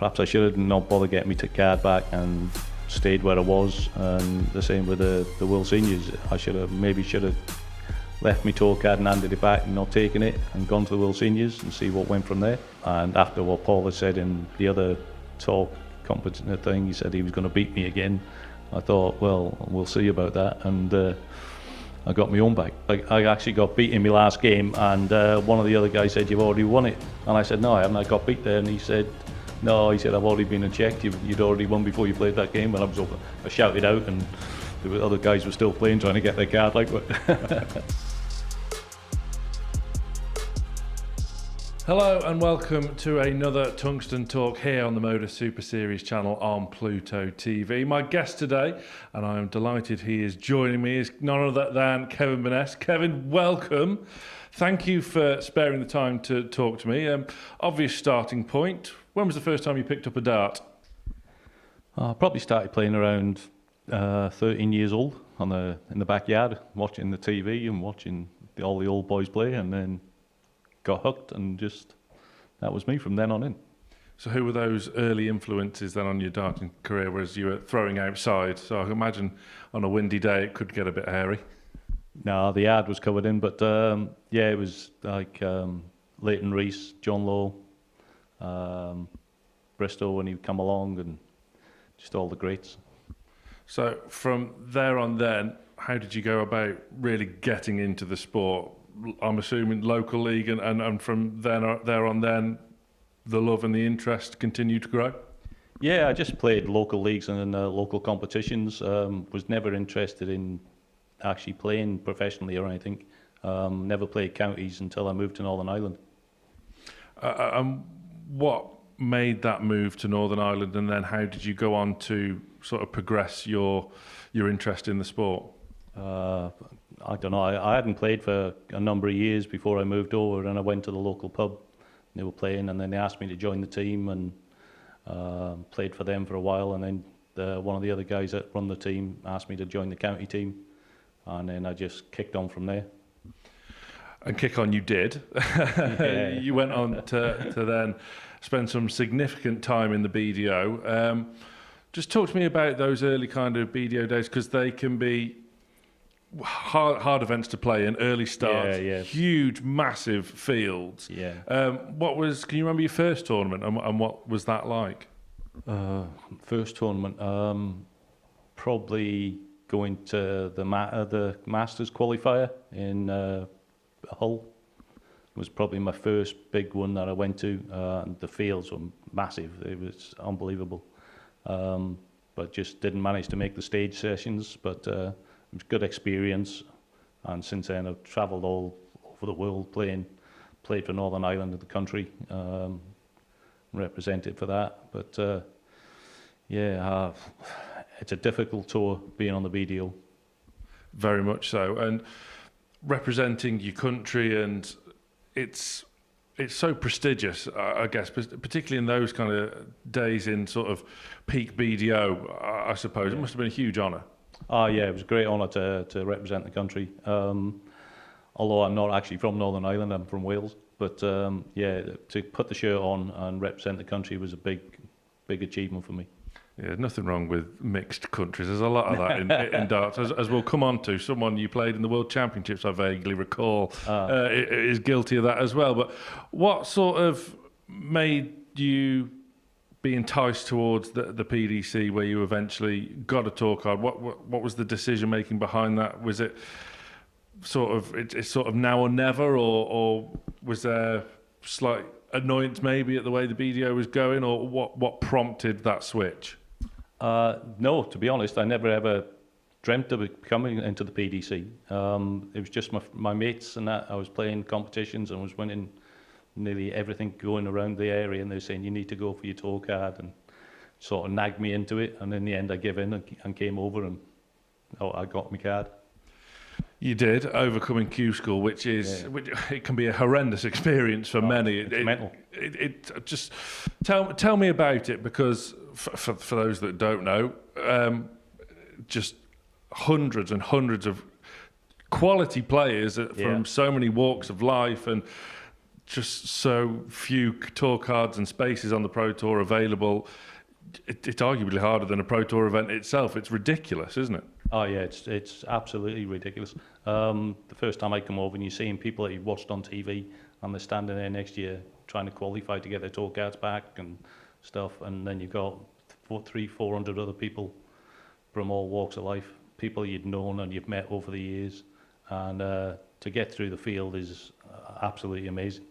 perhaps I should have not bothered getting me card back and stayed where I was. And the same with the World Seniors. I should have left my tour card and handed it back and not taken it and gone to the World Seniors and see what went from there. And after what Paul had said in the other talk competition thing, he said he was going to beat me again. I thought, well, we'll see about that. And I got my own back. I actually got beat in my last game, and one of the other guys said, "You've already won it." And I said, "No, I haven't. I got beat there." And he said, "No," he said, "I've already been and checked. You'd already won before you played that game." And I was over. I shouted out, and the other guys were still playing, trying to get their card. Hello and welcome to another Tungsten Talk here on the MODUS Super Series channel on Pluto TV. My guest today, and I am delighted he is joining me, is none other than Kevin Burness. Kevin, welcome. Thank you for sparing the time to talk to me. Obvious starting point, when was the first time you picked up a dart? I probably started playing around 13 years old in the backyard, watching the TV and watching all the old boys play, and then got hooked, and just that was me from then on in. So who were those early influences then on your darting career, whereas you were throwing outside? So I can imagine on a windy day it could get a bit hairy. No, the yard was covered in, but yeah, it was like Leighton Rees, John Lowe, Bristow when he come along, and just all the greats. So from there on then, how did you go about really getting into the sport? I'm assuming local league, and from there on then, the love and the interest continued to grow? Yeah, I just played local leagues and local competitions. Was never interested in actually playing professionally or anything. Never played counties until I moved to Northern Ireland. What made that move to Northern Ireland, and then how did you go on to sort of progress your interest in the sport? I don't know. I hadn't played for a number of years before I moved over, and I went to the local pub. They were playing, and then they asked me to join the team, and played for them for a while. And then one of the other guys that run the team asked me to join the county team, and then I just kicked on from there. And kick on you did. Yeah. You went on to then spend some significant time in the BDO. Just talk to me about those early kind of BDO days, because they can be hard events to play in, early starts, yeah. Huge, massive fields. Yeah. Can you remember your first tournament, and what was that like? First tournament, probably going to the Masters qualifier in Hull. Was probably my first big one that I went to. And the fields were massive. It was unbelievable. But just didn't manage to make the stage sessions. But it was a good experience. And since then, I've travelled all over the world played for Northern Ireland and the country, represented for that. But yeah, it's a difficult tour being on the BDO. Very much so. And representing your country, and it's so prestigious, I guess, particularly in those kind of days in sort of peak BDO, I suppose. It must have been a huge honour. Oh yeah, it was a great honour to represent the country. Although I'm not actually from Northern Ireland, I'm from Wales. But yeah, to put the shirt on and represent the country was a big achievement for me. Yeah, nothing wrong with mixed countries. There's a lot of that in darts. As we'll come on to, someone you played in the World Championships, I vaguely recall, is guilty of that as well. But what sort of made you be enticed towards the PDC, where you eventually got a tour card? What was the decision making behind that? Was it sort of now or never, or was there slight annoyance maybe at the way the BDO was going, or what prompted that switch? No, to be honest, I never ever dreamt of coming into the PDC. It was just my mates and that. I was playing competitions and was winning nearly everything going around the area, and they were saying, you need to go for your tour card, and sort of nagged me into it. And in the end, I gave in and came over, and I got my card. You did, overcoming Q School, which it can be a horrendous experience for many. It's mental. It just tell me about it, because for those that don't know, just hundreds and hundreds of quality players from so many walks of life, and just so few tour cards and spaces on the Pro Tour available. It's arguably harder than a Pro Tour event itself. It's ridiculous, isn't it? Oh yeah, it's absolutely ridiculous. The first time I come over and you're seeing people that you've watched on TV and they're standing there next year trying to qualify to get their tour cards back and stuff, and then you've got 400 other people from all walks of life, people you'd known and you've met over the years, and to get through the field is absolutely amazing.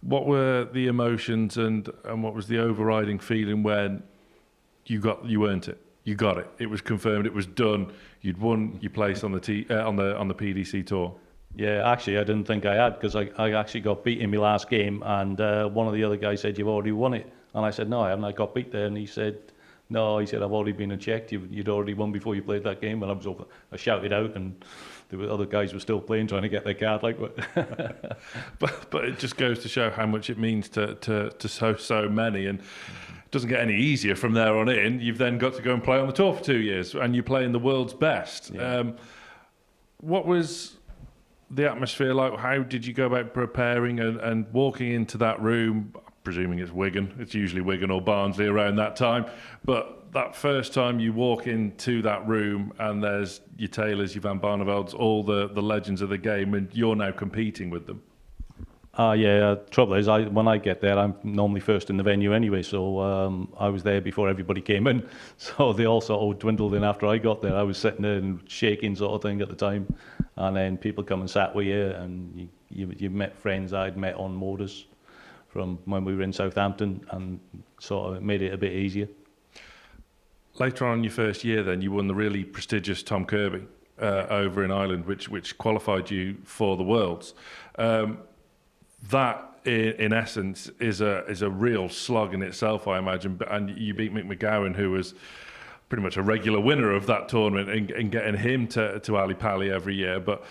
What were the emotions and what was the overriding feeling when you earned it? You got it. It was confirmed. It was done. You'd won your place on the PDC tour. Yeah, actually, I didn't think I had, because I actually got beat in my last game, and one of the other guys said, "You've already won it," and I said, "No, I haven't. I got beat there," and he said, "No," he said, "I've already been checked. You'd already won before you played that game." And I shouted out, and the other guys were still playing, trying to get their card. But it just goes to show how much it means to so many, and it doesn't get any easier from there on in. You've then got to go and play on the tour for 2 years, and you play in the world's best. Yeah. What was the atmosphere like? How did you go about preparing and walking into that room? Presuming it's Wigan. It's usually Wigan or Barnsley around that time. But that first time you walk into that room and there's your Taylors, your Van Barnevelds, all the legends of the game, and you're now competing with them. Trouble is, when I get there, I'm normally first in the venue anyway, so I was there before everybody came in. So they all sort of dwindled in after I got there. I was sitting there and shaking sort of thing at the time, and then people come and sat with you, and you met friends I'd met on MODUS from when we were in Southampton, and sort of made it a bit easier. Later on in your first year then, you won the really prestigious Tom Kirby over in Ireland, which qualified you for the Worlds. That, in essence, is a real slog in itself, I imagine. And you beat Mick McGowan, who was pretty much a regular winner of that tournament, and getting him to Ali Pali every year. But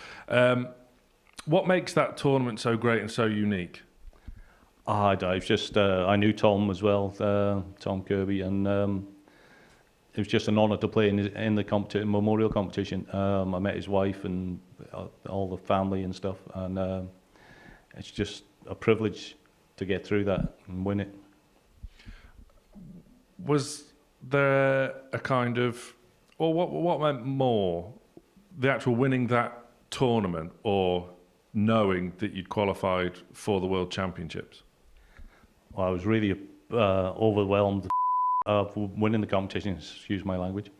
what makes that tournament so great and so unique? I knew Tom as well, Tom Kirby, and it was just an honour to play in the memorial competition. I met his wife and all the family and stuff, and it's just a privilege to get through that and win it. Was there a kind of, or what meant more, the actual winning that tournament or knowing that you'd qualified for the World Championships? Well, I was really overwhelmed of winning the competition, excuse my language.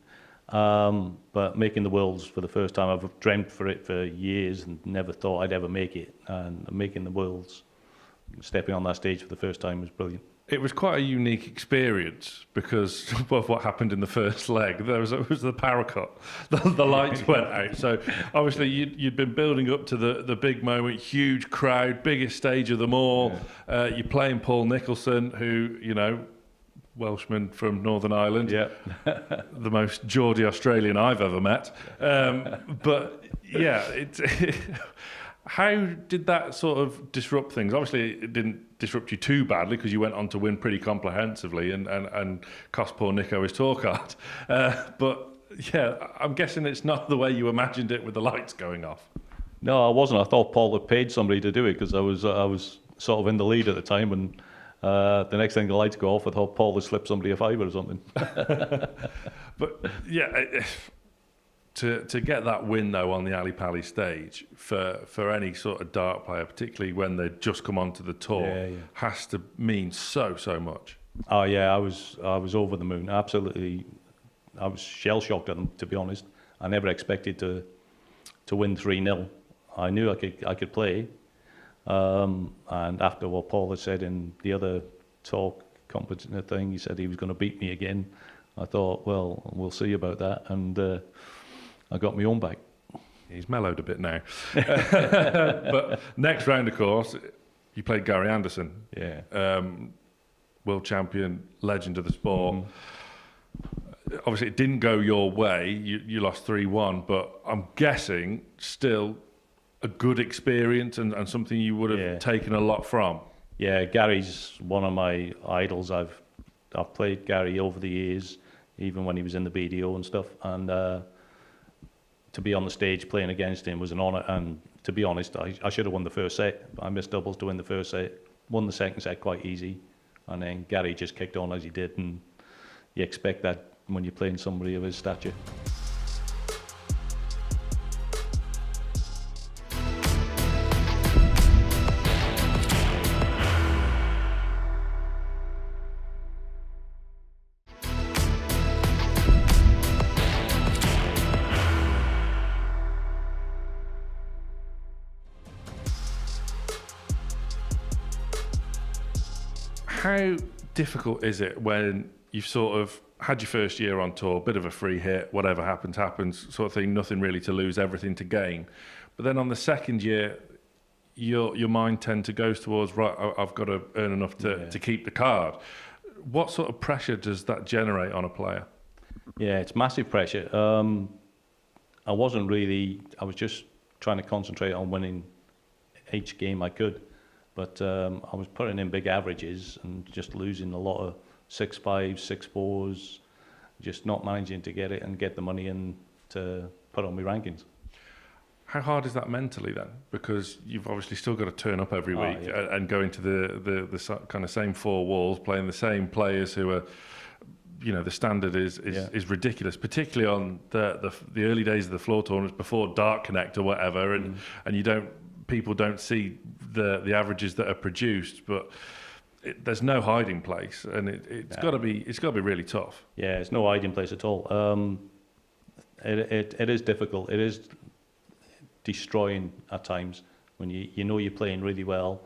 But making the Worlds for the first time, I've dreamt for it for years and never thought I'd ever make it. And making the Worlds, stepping on that stage for the first time was brilliant. It was quite a unique experience because of what happened in the first leg. It was the paracut. The lights went out. So obviously you'd been building up to the big moment, huge crowd, biggest stage of them all. Yeah. You're playing Paul Nicholson, who, Welshman from Northern Ireland. Yeah. The most Geordie Australian I've ever met. But yeah, how did that sort of disrupt things? Obviously, it didn't disrupt you too badly because you went on to win pretty comprehensively and cost poor Nico his tour card. But yeah, I'm guessing it's not the way you imagined it with the lights going off. No, I wasn't. I thought Paul had paid somebody to do it because I was sort of in the lead at the time, and the next thing the lights go off, I thought Paul had slipped somebody a fiver or something. But yeah. To get that win though on the Ali Pali stage for any sort of dart player, particularly when they just come onto the tour, has to mean so much. Oh yeah, I was over the moon. Absolutely, I was shell shocked at them, to be honest. I never expected to win 3-0. I knew I could play, and after what Paul had said in the other talk competition thing, he said he was going to beat me again. I thought, well, we'll see about that, and I got my own back. He's mellowed a bit now. But next round, of course, you played Gary Anderson. Yeah. World champion, legend of the sport. Mm-hmm. Obviously, it didn't go your way. You lost 3-1, but I'm guessing still a good experience and something you would have taken a lot from. Yeah, Gary's one of my idols. I've played Gary over the years, even when he was in the BDO and stuff. And to be on the stage playing against him was an honour. And to be honest, I should have won the first set. I missed doubles to win the first set. Won the second set quite easy. And then Gary just kicked on as he did. And you expect that when you're playing somebody of his stature. How difficult is it when you've sort of had your first year on tour, bit of a free hit, whatever happens, happens, sort of thing, nothing really to lose, everything to gain. But then on the second year, your mind tend to goes towards, right, I've got to earn enough to keep the card. What sort of pressure does that generate on a player? Yeah, it's massive pressure. I was just trying to concentrate on winning each game I could. But I was putting in big averages and just losing a lot of 6-5s, 6-4s, just not managing to get it and get the money in to put on my rankings. How hard is that mentally then? Because you've obviously still got to turn up every week and go into the kind of same four walls, playing the same players who are, you know, the standard is ridiculous, particularly on the early days of the floor tournaments before Dart Connect or whatever, and people don't see the averages that are produced, but there's no hiding place, and it's got to be really tough. Yeah, it's no hiding place at all. It is difficult. It is destroying at times when you know you're playing really well,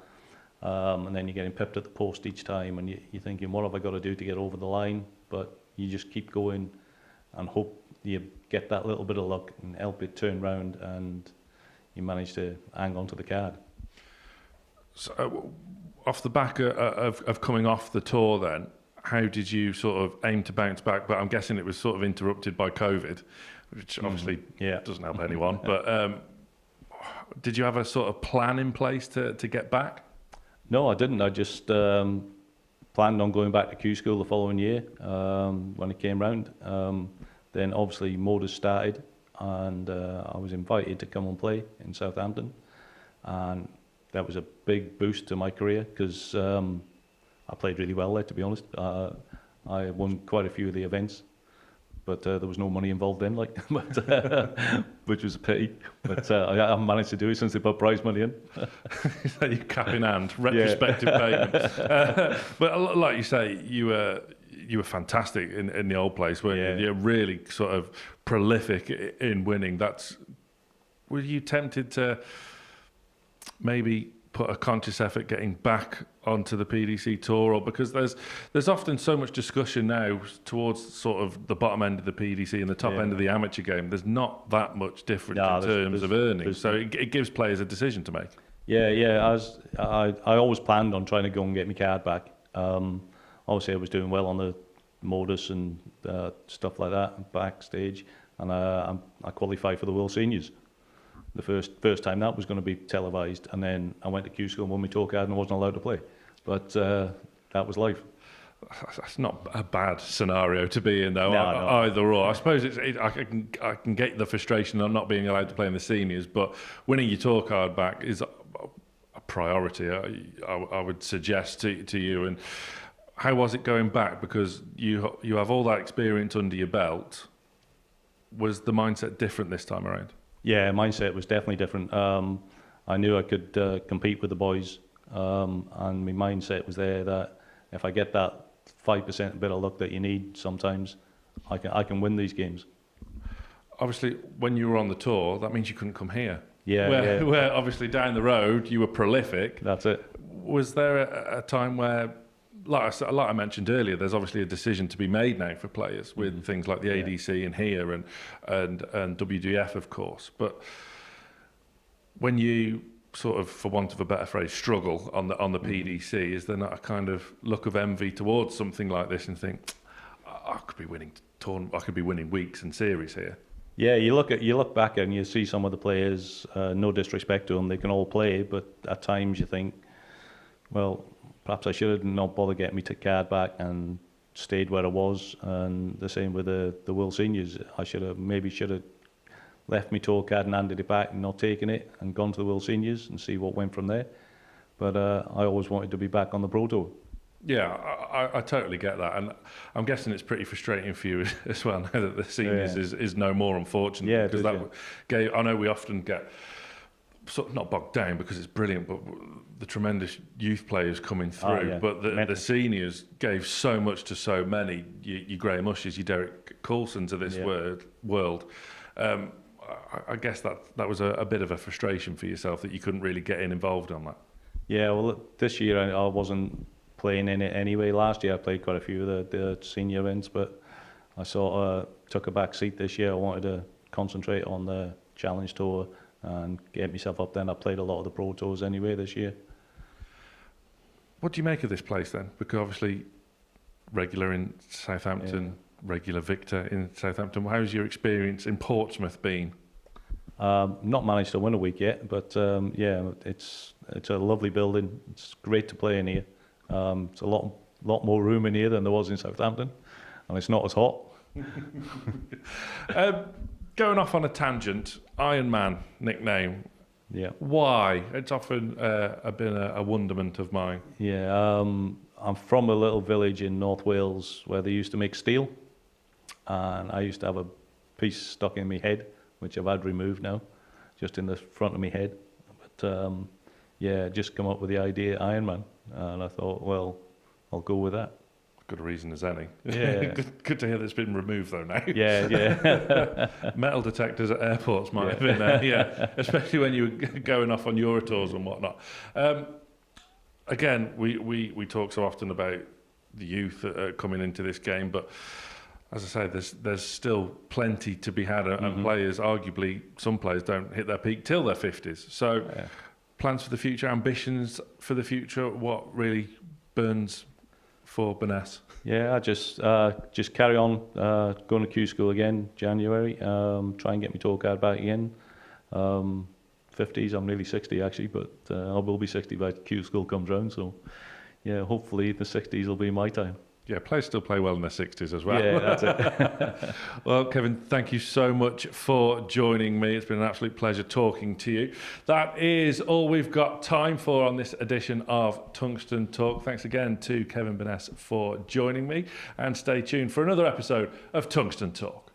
and then you're getting pipped at the post each time, and you're thinking, what have I got to do to get over the line? But you just keep going and hope you get that little bit of luck and help it turn round, and you manage to hang on to the card. So, off the back of coming off the tour then, how did you sort of aim to bounce back? But I'm guessing it was sort of interrupted by COVID, which obviously doesn't help anyone. But did you have a sort of plan in place to get back? No, I didn't. I just planned on going back to Q School the following year when it came round. Then obviously MODUS started, and I was invited to come and play in Southampton, and that was a big boost to my career because I played really well there, to be honest. I won quite a few of the events, but there was no money involved then, which was a pity. But I haven't managed to do it since they put prize money in. You cap in hand, retrospective payments. But like you say, you were fantastic in the old place, weren't you? You're really sort of prolific in winning. Were you tempted to maybe put a conscious effort getting back onto the PDC tour, or because there's often so much discussion now towards sort of the bottom end of the PDC and the top end of the amateur game. There's not that much difference in terms of earnings, so it gives players a decision to make. I always planned on trying to go and get my card back. Obviously I was doing well on the MODUS and stuff like that backstage, and I qualified for the World Seniors. The first time that was going to be televised, and then I went to Q School and won my tour card and I wasn't allowed to play. But that was life. That's not a bad scenario to be in, though. No. Either or. I suppose I can get the frustration of not being allowed to play in the seniors, but winning your tour card back is a priority. I would suggest to you. And how was it going back? Because you have all that experience under your belt. Was the mindset different this time around? Yeah, mindset was definitely different. I knew I could compete with the boys, and my mindset was there that if I get that 5% bit of luck that you need sometimes, I can win these games. Obviously, when you were on the tour, that means you couldn't come here. Yeah. Where obviously down the road you were prolific. That's it. Was there a time where, like I mentioned earlier, there's obviously a decision to be made now for players with things like the ADC and here and WDF, of course. But when you sort of, for want of a better phrase, struggle on the PDC, is there not a kind of look of envy towards something like this and think, I could be winning weeks and series here? Yeah, you look back and you see some of the players. No disrespect to them, they can all play, but at times you think, well, perhaps I should have not bothered getting my card back and stayed where I was. And the same with the World Seniors. I should have left my tour card and handed it back and not taken it and gone to the World Seniors and see what went from there. But I always wanted to be back on the Pro Tour. Yeah, I totally get that, and I'm guessing it's pretty frustrating for you as well now that the seniors is no more, unfortunately. Yeah, because I know we often get sort of not bogged down because it's brilliant, but the tremendous youth players coming through. But the seniors gave so much to so many. You Graham Ushes, you Derek Coulson to this world. I guess that was a bit of a frustration for yourself that you couldn't really get involved on that. Yeah, well, this year I wasn't playing in it anyway. Last year I played quite a few of the senior events, but I sort of took a back seat this year. I wanted to concentrate on the Challenge Tour and get myself up then. I played a lot of the Pro Tours anyway this year. What do you make of this place then? Because obviously regular in Southampton, regular victor in Southampton. How's your experience in Portsmouth been? Not managed to win a week yet, but yeah, it's a lovely building. It's great to play in here. It's a lot more room in here than there was in Southampton, and it's not as hot. Going off on a tangent, Iron Man nickname. Yeah. Why? It's often been a wonderment of mine. Yeah, I'm from a little village in North Wales where they used to make steel, and I used to have a piece stuck in my head, which I've had removed now, just in the front of my head. But yeah, just come up with the idea Iron Man, and I thought, well, I'll go with that. Good reason as any. Yeah. Good to hear that it's been removed though now. Yeah. Metal detectors at airports might have been there, yeah. Especially when you were going off on Eurotours and whatnot. Again, we talk so often about the youth coming into this game, but as I say, there's still plenty to be had, and players, arguably, some players don't hit their peak till their 50s. So, plans for the future, ambitions for the future, what really burns for Burness? Yeah, I just carry on going to Q school again, January, try and get my tour card back again. 50s, I'm nearly 60 actually, but I will be 60 by Q school comes round, so yeah, hopefully the 60s will be my time. Yeah, players still play well in their 60s as well. Yeah, that's it. Well, Kevin, thank you so much for joining me. It's been an absolute pleasure talking to you. That is all we've got time for on this edition of Tungsten Talk. Thanks again to Kevin Burness for joining me, and stay tuned for another episode of Tungsten Talk.